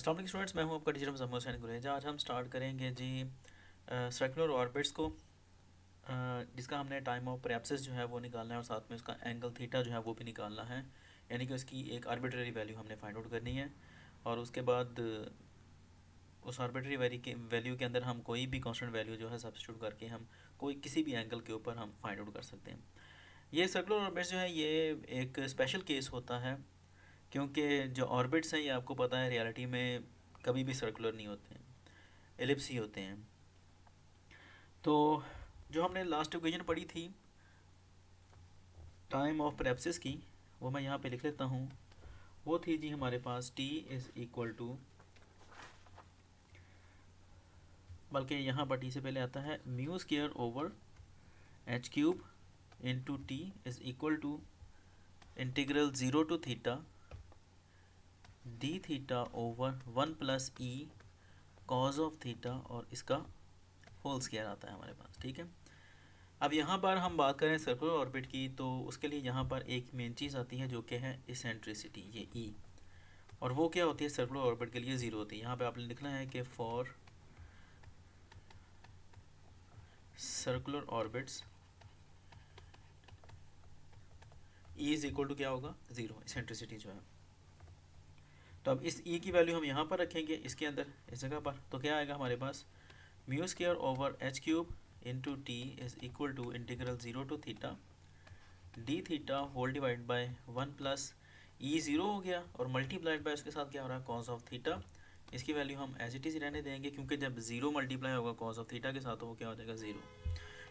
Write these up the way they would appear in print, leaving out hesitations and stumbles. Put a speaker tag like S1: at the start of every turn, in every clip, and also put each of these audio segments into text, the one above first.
S1: अस्सलाम वालेकुम स्टूडेंट्स, मैं हूं आपका टीचर मुज़म्मिल हुसैन गुरेजा। आज हम स्टार्ट करेंगे जी सर्कुलर ऑर्बिट्स को, जिसका हमने टाइम ऑफ प्रैप्सिस जो है वो निकालना है और साथ में उसका एंगल थीटा जो है वो भी निकालना है। यानी कि उसकी एक आर्बिट्रेरी वैल्यू हमने फाइंड आउट करनी है और उसके बाद उस आर्बिट्रेरी वैल्यू के अंदर हम कोई भी कांस्टेंट वैल्यू जो है सब्स्टिट्यूट करके हम कोई किसी भी एंगल के ऊपर हम फाइंड आउट कर सकते हैं। ये सर्कुलर ऑर्बिट्स जो है ये एक स्पेशल केस होता है, क्योंकि जो ऑर्बिट्स हैं ये आपको पता है रियलिटी में कभी भी सर्कुलर नहीं होते हैं, एलिप्स ही होते हैं। तो जो हमने लास्ट इक्वेशन पढ़ी थी टाइम ऑफ प्रैप्सिस की, वो मैं यहाँ पे लिख लेता हूँ। वो थी जी हमारे पास t इज़ इक्वल टू, बल्कि यहाँ पर t से पहले आता है mu square over h cube into t is equal to integral zero to theta d theta over one plus e cos of theta, और इसका होल स्क्वायर आता है हमारे पास। ठीक है, अब यहाँ पर हम बात करें सर्कुलर ऑर्बिट की, तो उसके लिए यहाँ पर एक मेन चीज़ आती है जो कि है इसेंट्रिसिटी, ये ई, और वो क्या होती है सर्कुलर ऑर्बिट के लिए ज़ीरो होती है। यहाँ पे आपने लिखना है कि for circular orbits e is equal to क्या होगा, ज़ीरो, इसेंट्रिसिटी जो है। तो अब इस ई की वैल्यू हम यहाँ पर रखेंगे इसके अंदर, इस जगह पर, तो क्या आएगा हमारे पास mu square over h cube into t is equal to integral zero to theta d theta whole divide by one plus e zero हो गया और मल्टीप्लाइड बाय उसके साथ क्या हो रहा है कॉस ऑफ थीटा। इसकी वैल्यू हम एज इट इज़ रहने देंगे, क्योंकि जब ज़ीरो मल्टीप्लाई होगा कॉस ऑफ थीटा के साथ तो वो क्या हो जाएगा, ज़ीरो।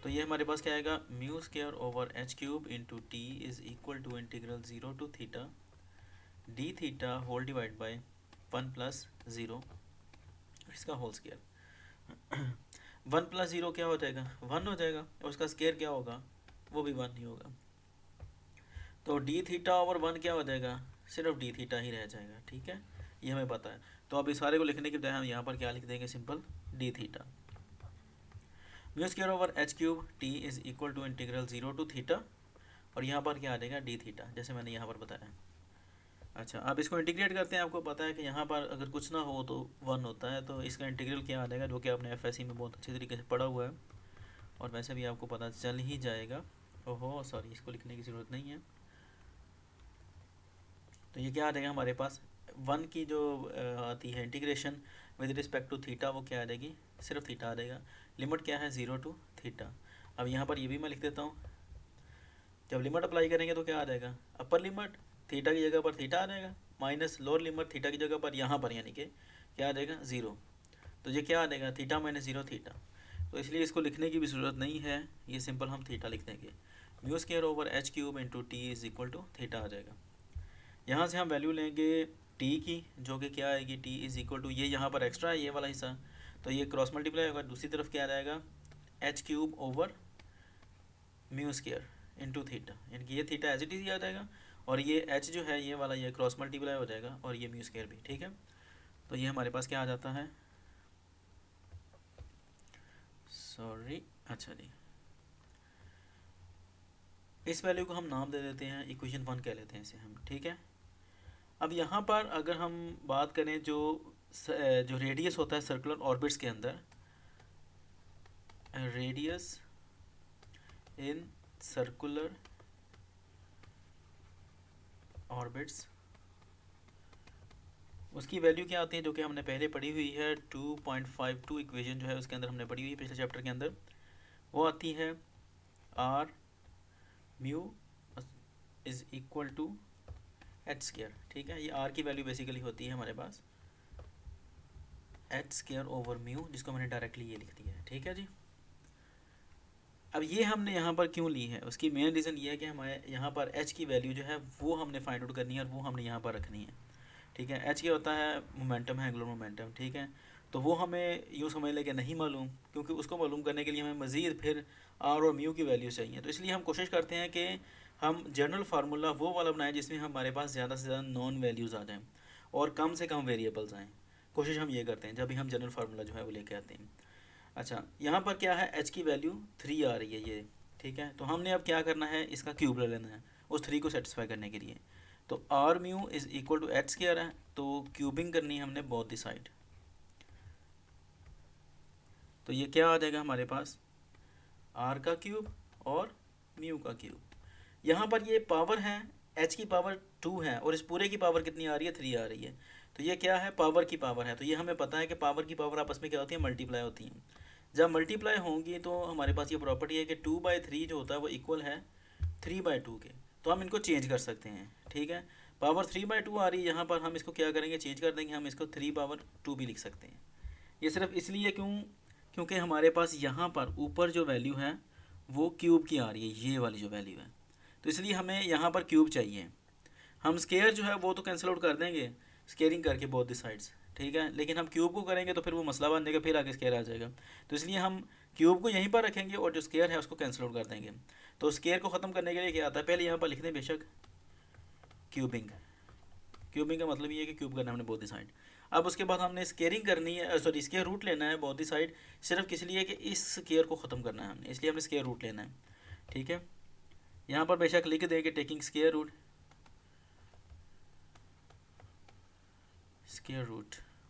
S1: तो ये हमारे पास क्या आएगा, mu square over h cube into t is equal to integral zero to theta d theta whole divide by one plus zero, इसका whole square. One plus zero क्या हो जाएगा, वन हो जाएगा, और उसका स्क्वायर क्या होगा, वो भी वन ही होगा। तो डी थीटा ओवर वन क्या हो जाएगा, सिर्फ डी थीटा ही रह जाएगा। ठीक है, ये हमें पता है। तो अब इस सारे को लिखने के बजाय हम यहाँ पर क्या लिख देंगे, simple d theta mu square over h cube t is equal to integral zero to theta, और यहाँ पर क्या आ जाएगा, डी थीटा, जैसे मैंने यहाँ पर बताया। अच्छा, अब इसको इंटीग्रेट करते हैं। आपको पता है कि यहाँ पर अगर कुछ ना हो तो वन होता है, तो इसका इंटीग्रल क्या आ जाएगा, जो कि आपने एफएससी में बहुत अच्छे तरीके से पढ़ा हुआ है और वैसे भी आपको पता चल ही जाएगा। ओहो सॉरी, इसको लिखने की ज़रूरत नहीं है। तो ये क्या आ जाएगा हमारे पास, वन की जो आती है integration with respect to theta, वो क्या आ जाएगी, सिर्फ थीटा आ जाएगा। लिमिट क्या है, ज़ीरो टू थीटा। अब यहाँ पर ये भी मैं लिख देता हूँ, जब लिमिट अप्लाई करेंगे तो क्या आ जाएगा, अपर लिमिट थीटा की जगह पर थीटा आ जाएगा, माइनस लोअर लिमिट थीटा की जगह पर यहाँ पर, यानी कि क्या आ जाएगा, ज़ीरो। तो ये क्या आ जाएगा, थीटा माइनस ज़ीरो थीटा। तो इसलिए इसको लिखने की भी ज़रूरत नहीं है, ये सिंपल हम थीटा लिख देंगे। Mu square over h cube into t is equal to theta आ जाएगा। यहाँ से हम वैल्यू लेंगे टी की, जो कि क्या आएगी, टी इज़ इक्वल टू, ये यहाँ पर एक्स्ट्रा है ये वाला हिस्सा, तो ये क्रॉस मल्टीप्लाई होगा, दूसरी तरफ क्या आ जाएगा, H cube over mu square into theta, यानी कि ये थीटा एज इट इज़ आ जाएगा, और ये एच जो है ये वाला ये क्रॉस मल्टीप्लाई हो जाएगा, और ये म्यू स्क्वायर भी। ठीक है, तो ये हमारे पास क्या आ जाता है, सॉरी, अच्छा जी, इस वैल्यू को हम नाम दे देते हैं, इक्वेशन वन कह लेते हैं इसे हम। ठीक है, अब यहाँ पर अगर हम बात करें जो रेडियस होता है सर्कुलर ऑर्बिट्स के अंदर, रेडियस इन सर्कुलर ऑर्बिट्स, उसकी वैल्यू क्या आती है, जो कि हमने पहले पढ़ी हुई है 2.52 इक्वेशन जो है उसके अंदर हमने पढ़ी हुई है पिछले चैप्टर के अंदर। वो आती है r mu is equal to h square. ठीक है, ये आर की वैल्यू बेसिकली होती है हमारे पास एच स्क्वायर ओवर म्यू, जिसको मैंने डायरेक्टली ये लिख दिया है। ठीक है जी, अब ये हमने यहाँ पर क्यों ली है, उसकी मेन रीज़न ये है कि हमारे यहाँ पर एच की वैल्यू जो है वो हमने फाइंड आउट करनी है, और वो हमने यहाँ पर रखनी है। ठीक है, एच क्या होता है, मोमेंटम है, एंगुलर मोमेंटम। ठीक है, तो वो हमें यूँ समझ लें कि नहीं मालूम, क्योंकि उसको मालूम करने के लिए हमें मज़ीद फिर आर और म्यू की वैल्यू चाहिए। तो इसलिए हम कोशिश करते हैं कि हम जनरल फार्मूला वो वाला बनाएं जिसमें हमारे पास ज़्यादा से ज़्यादा नॉन वैल्यूज़ आ जाएँ और कम से कम वेरिएबल्स आएँ। कोशिश हम ये करते हैं जब भी हम जनरल फार्मूला जो है वो लेके आते हैं। अच्छा, यहाँ पर क्या है, एच की वैल्यू 3 आ रही है ये। ठीक है, तो हमने अब क्या करना है, इसका क्यूब ले लेना है उस 3 को सेटिस्फाई करने के लिए। तो r mu is equal to h square है, तो क्यूबिंग करनी है हमने बोथ द साइड। तो ये क्या आ जाएगा हमारे पास, आर का क्यूब और म्यू का क्यूब। यहाँ पर ये पावर है, एच की पावर 2 है और इस पूरे की पावर कितनी आ रही है, 3 आ रही है। तो ये क्या है, पावर की पावर है। तो ये हमें पता है कि पावर की पावर आपस में क्या होती है, मल्टीप्लाई होती है। जब मल्टीप्लाई होंगी तो हमारे पास ये प्रॉपर्टी है कि 2/3 जो होता है वो इक्वल है 3/2 के। तो हम इनको चेंज कर सकते हैं, ठीक है। पावर 3/2 आ रही है यहाँ पर, हम इसको क्या करेंगे, चेंज कर देंगे, हम इसको 3/2 भी लिख सकते हैं। ये सिर्फ इसलिए क्योंकि हमारे पास यहाँ पर ऊपर जो वैल्यू है वो क्यूब की आ रही है, ये वाली जो वैल्यू है, तो इसलिए हमें यहाँ पर क्यूब चाहिए। हम स्केयर जो है वो तो कैंसिल आउट कर देंगे स्केयरिंग करके बोथ द साइड्स, ठीक है, लेकिन हम क्यूब को करेंगे तो फिर वो मसला बन जाएगा, फिर आगे स्केयर आ जाएगा। तो इसलिए हम क्यूब को यहीं पर रखेंगे और जो स्केयर है उसको कैंसिल आउट कर देंगे। तो स्केयर को ख़त्म करने के लिए क्या आता है, पहले यहाँ पर लिख दें बेशक क्यूबिंग। क्यूबिंग का मतलब ये है कि क्यूब करना है हमने बोथ द साइड। अब उसके बाद हमने स्केयरिंग करनी है, सॉरी स्केयर रूट लेना है बोथ द साइड, सिर्फ किस लिए कि इस स्केयर को ख़त्म करना है हमने, इसलिए हमने स्केयर रूट लेना है, ठीक है। यहाँ पर बेशक लिख दें कि taking square root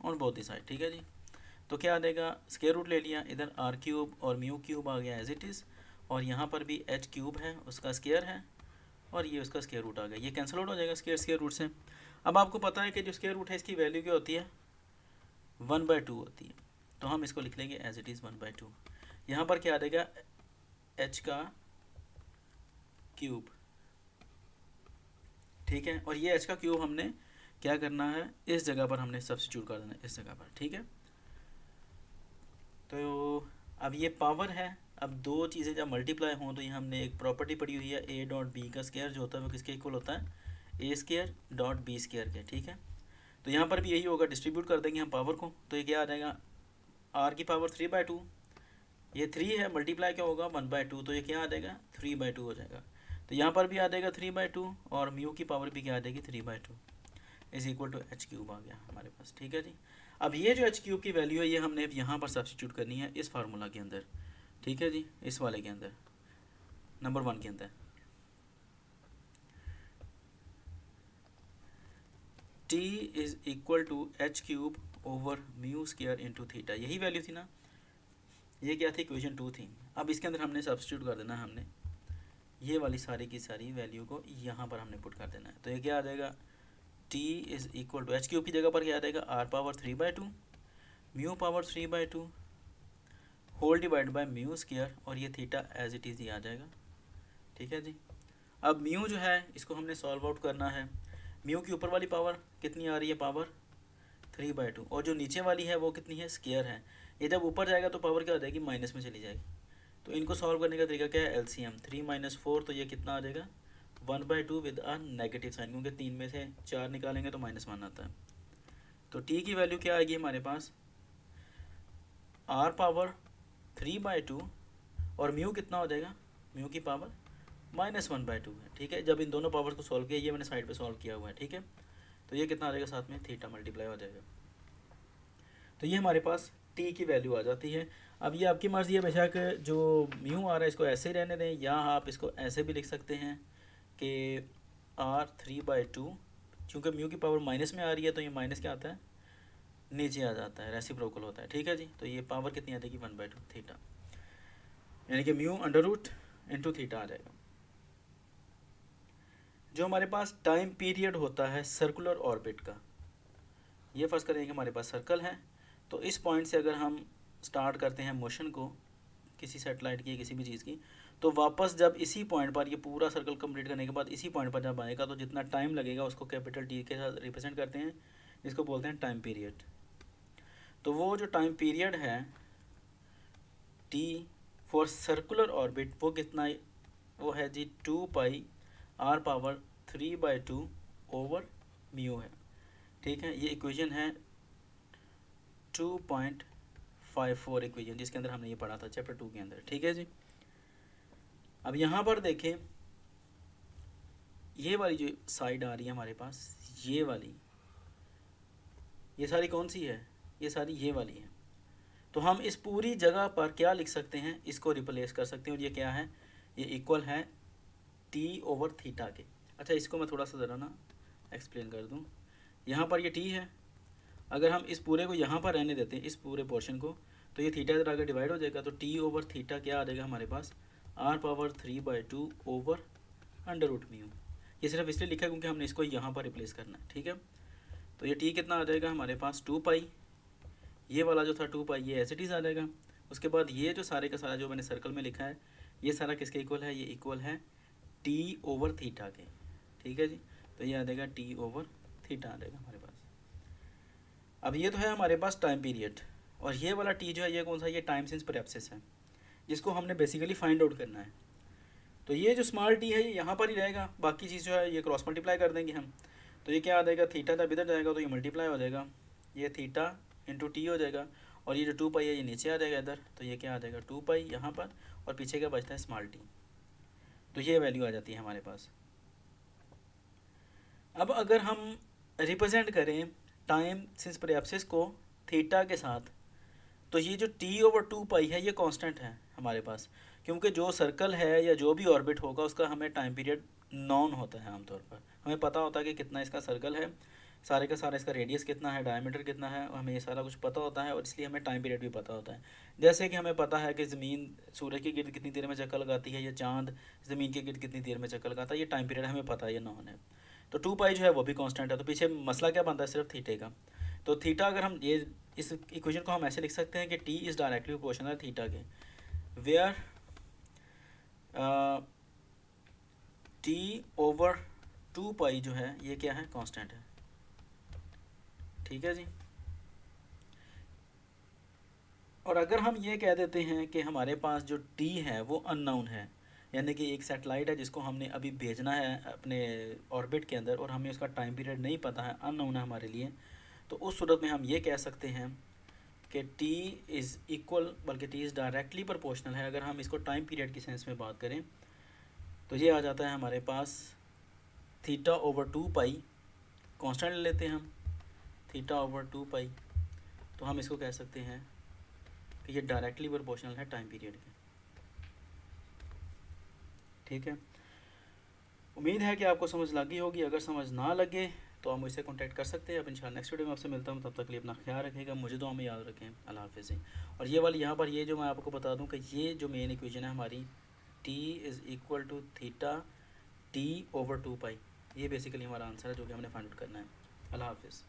S1: on both the side, ठीक है जी। तो क्या आ जाएगा, स्केयर रूट ले लिया, इधर आर क्यूब और म्यू क्यूब आ गया एज इट इज़, और यहाँ पर भी एच क्यूब है उसका स्केयर है और ये उसका स्केयर रूट आ गया, ये कैंसिल आउट हो जाएगा स्केयर रूट से। अब आपको पता है कि जो स्केयर रूट है इसकी वैल्यू क्या होती है, 1/2 होती है। तो हम इसको लिख लेंगे एज इट इज़ 1/2। यहाँ पर क्या आ जाएगा, एच का क्यूब, ठीक है, और ये एच का क्यूब हमने क्या करना है, इस जगह पर हमने सब्स्टिट्यूट कर देना है, इस जगह पर, ठीक है। तो अब ये पावर है, अब दो चीज़ें जब मल्टीप्लाई हों तो ये हमने एक प्रॉपर्टी पढ़ी हुई है, ए डॉट बी का स्केयर जो होता है वो किसके इक्वल होता है, ए स्केयर डॉट बी स्केयर के, ठीक है। तो यहाँ पर भी यही होगा, डिस्ट्रीब्यूट कर देंगे हम पावर को, तो ये क्या आ जाएगा, आर की पावर 3/2, ये 3 है, मल्टीप्लाई क्या होगा 1/2, तो ये क्या आ जाएगा 3/2 हो जाएगा। तो यहाँ पर भी आ जाएगा 3/2 और म्यू की पावर भी क्या आ जाएगी 3/2 is equal to h cube आ गया हमारे पास, ठीक है जी। अब ये जो एच क्यूब की वैल्यू है ये हमने यहाँ पर सब्स्टिट्यूट करनी है इस फार्मूला के अंदर, ठीक है जी, इस वाले के अंदर, नंबर 1 के अंदर। T is equal to h cube over mu square into theta, यही वैल्यू थी ना, ये क्या थी, इक्वेशन 2 थी। अब इसके अंदर हमने सब्स्टिट्यूट कर देना है, हमने ये वाली सारी की सारी वैल्यू को यहाँ पर हमने पुट कर देना है। तो ये क्या आ जाएगा, T is equal to h cube की जगह पर क्या आ जाएगा, r power 3/2 mu power 3/2 whole divide by mu square, और ये थीटा एज इट इज़ ही आ जाएगा, ठीक है जी। अब म्यू जो है इसको हमने सॉल्व आउट करना है, म्यू की ऊपर वाली पावर कितनी आ रही है, पावर 3/2, और जो नीचे वाली है वो कितनी है, स्क्वायर है। ये जब ऊपर जाएगा तो पावर क्या हो जाएगी, माइनस में चली जाएगी। तो इनको सॉल्व करने का तरीका क्या है, एलसीएम 3 - 4, तो ये कितना आ जाएगा 1/2 विद अ नेगेटिव साइन, क्योंकि 3 में से 4 निकालेंगे तो -1 आता है। तो टी की वैल्यू क्या आएगी हमारे पास, आर पावर 3/2 और म्यू कितना हो जाएगा, म्यू की पावर -1/2 है, ठीक है। जब इन दोनों पावर को सॉल्व किया, ये मैंने साइड पे सॉल्व किया हुआ है, ठीक है। तो ये कितना आ जाएगा, साथ में थीटा मल्टीप्लाई हो जाएगा। तो ये हमारे पास टी की वैल्यू आ जाती है। अब ये आपकी मर्ज़ी है, बेशक जो म्यू आ रहा है इसको ऐसे ही रहने दें, या आप इसको ऐसे भी लिख सकते हैं कि R3/2, चूँकि म्यू की पावर माइनस में आ रही है तो ये माइनस क्या आता है, नीचे आ जाता है, रेसिप्रोकल होता है, ठीक है जी। तो ये पावर कितनी आ जाएगी 1/2 थीटा, यानी कि mu under root into theta आ जाएगा। जो हमारे पास टाइम पीरियड होता है सर्कुलर ऑर्बिट का, ये फर्स्ट करेंगे हमारे पास सर्कल है, तो इस पॉइंट से अगर हम स्टार्ट करते हैं मोशन को किसी सेटेलाइट की किसी भी चीज़ की, तो वापस जब इसी पॉइंट पर ये पूरा सर्कल कंप्लीट करने के बाद इसी पॉइंट पर जब आएगा तो जितना टाइम लगेगा उसको कैपिटल टी के साथ रिप्रेजेंट करते हैं, जिसको बोलते हैं टाइम पीरियड। तो वो जो टाइम पीरियड है टी फॉर सर्कुलर ऑर्बिट वो कितना, वो है जी 2π r पावर 3/2 ओवर म्यू है, ठीक है। ये इक्वेशन है 2.54 इक्वेशन, जिसके अंदर हमने ये पढ़ा था चैप्टर 2 के अंदर, ठीक है जी। अब यहाँ पर देखें, ये वाली जो साइड आ रही है हमारे पास, ये वाली, ये सारी कौन सी है, ये सारी ये वाली है। तो हम इस पूरी जगह पर क्या लिख सकते हैं, इसको रिप्लेस कर सकते हैं, और ये क्या है, ये इक्वल है T/θ के। अच्छा, इसको मैं थोड़ा सा ज़रा ना एक्सप्लेन कर दूँ। यहाँ पर ये टी है, अगर हम इस पूरे को यहाँ पर रहने देते हैं, इस पूरे पोर्शन को, तो ये थीटा से आगे डिवाइड हो जाएगा, तो टी ओवर थीटा क्या आ जाएगा हमारे पास, r⁻3/2 ओवर √μ। ये सिर्फ इसलिए लिखा है क्योंकि हमने इसको यहाँ पर रिप्लेस करना है, ठीक है। तो ये टी कितना आ जाएगा हमारे पास 2π, ये वाला जो था 2π ये एज इट इज़ आ जाएगा। उसके बाद ये जो सारे का सारा जो मैंने सर्कल में लिखा है, ये सारा किसके इक्वल है, ये इक्वल है टी ओवर थीटा के, ठीक है जी। तो ये आ जाएगा टी ओवर थीटा आ जाएगा हमारे पास। अब ये तो है हमारे पास टाइम पीरियड, और ये वाला टी जो है ये कौन सा, ये टाइम सिंस प्रेप्सिस है, जिसको हमने बेसिकली फाइंड आउट करना है। तो ये जो स्मॉल टी है ये यहाँ पर ही रहेगा, बाकी चीज़ जो है ये क्रॉस मल्टीप्लाई कर देंगे हम। तो ये क्या आ जाएगा, थीटा जब इधर जाएगा तो ये मल्टीप्लाई हो जाएगा, ये थीटा इंटू टी हो जाएगा, और ये जो 2π है ये नीचे आ जाएगा इधर, तो ये क्या आ जाएगा 2π यहाँ पर, और पीछे क्या बचता है स्मॉल टी। तो ये वैल्यू आ जाती है हमारे पास। अब अगर हम रिप्रेजेंट करें टाइम सिंस प्रेप्सिस को थीटा के साथ, तो ये जो t ओवर 2π है ये कांस्टेंट है हमारे पास, क्योंकि जो सर्कल है या जो भी ऑर्बिट होगा उसका हमें टाइम पीरियड नॉन होता है। आमतौर पर हमें पता होता है कि कितना इसका सर्कल है, सारे का सारा इसका रेडियस कितना है, डायमीटर कितना है, और हमें ये सारा कुछ पता होता है, और इसलिए हमें टाइम पीरियड भी पता होता है। जैसे कि हमें पता है कि ज़मीन सूरज के गिर्द कितनी देर में चक्कर लगाती है, या चाँद ज़मीन के गिर्द कितनी देर में चक्कर लगाता है, ये टाइम पीरियड हमें पता है, ये नॉन है। तो 2π जो है वो भी कांस्टेंट है। तो पीछे मसला क्या बनता है, सिर्फ थीटे का। तो थीटा अगर हम ये इस इक्वेशन को हम ऐसे लिख सकते हैं कि T is directly proportional theta के, वेयर टी ओवर 2π जो है ये क्या है, कांस्टेंट है, ठीक है जी। और अगर हम ये कह देते हैं कि हमारे पास जो टी है वो अननोन है, यानी कि एक सैटेलाइट है जिसको हमने अभी भेजना है अपने ऑर्बिट के अंदर, और हमें उसका टाइम पीरियड नहीं पता है, अननोन है हमारे लिए, तो उस सूरत में हम ये कह सकते हैं कि t इज़ इक्वल, बल्कि t इज़ डायरेक्टली प्रोपोर्शनल है। अगर हम इसको टाइम पीरियड की सेंस में बात करें तो ये आ जाता है हमारे पास थीटा ओवर 2π, कांस्टेंट ले लेते हैं हम, थीटा ओवर 2π, तो हम इसको कह सकते हैं कि ये डायरेक्टली प्रोपोर्शनल है टाइम पीरियड के, ठीक है। उम्मीद है कि आपको समझ लगी होगी। अगर समझ ना लगे तो आप मुझसे कांटेक्ट कर सकते हैं। अब इंशाल्लाह नेक्स्ट वीडियो में आपसे मिलता हूँ, तब तक के लिए अपना ख्याल रखिएगा, मुझे दुआ में याद रखें। अल्लाह हाफ़िज़। और ये वाली यहाँ पर ये जो मैं आपको बता दूँ कि ये जो मेन इक्वेशन है हमारी, t is equal to theta t over 2π, ये बेसिकली हमारा आंसर है जो कि हमने फाइंड आउट करना है। अल्लाह हाफ़िज़।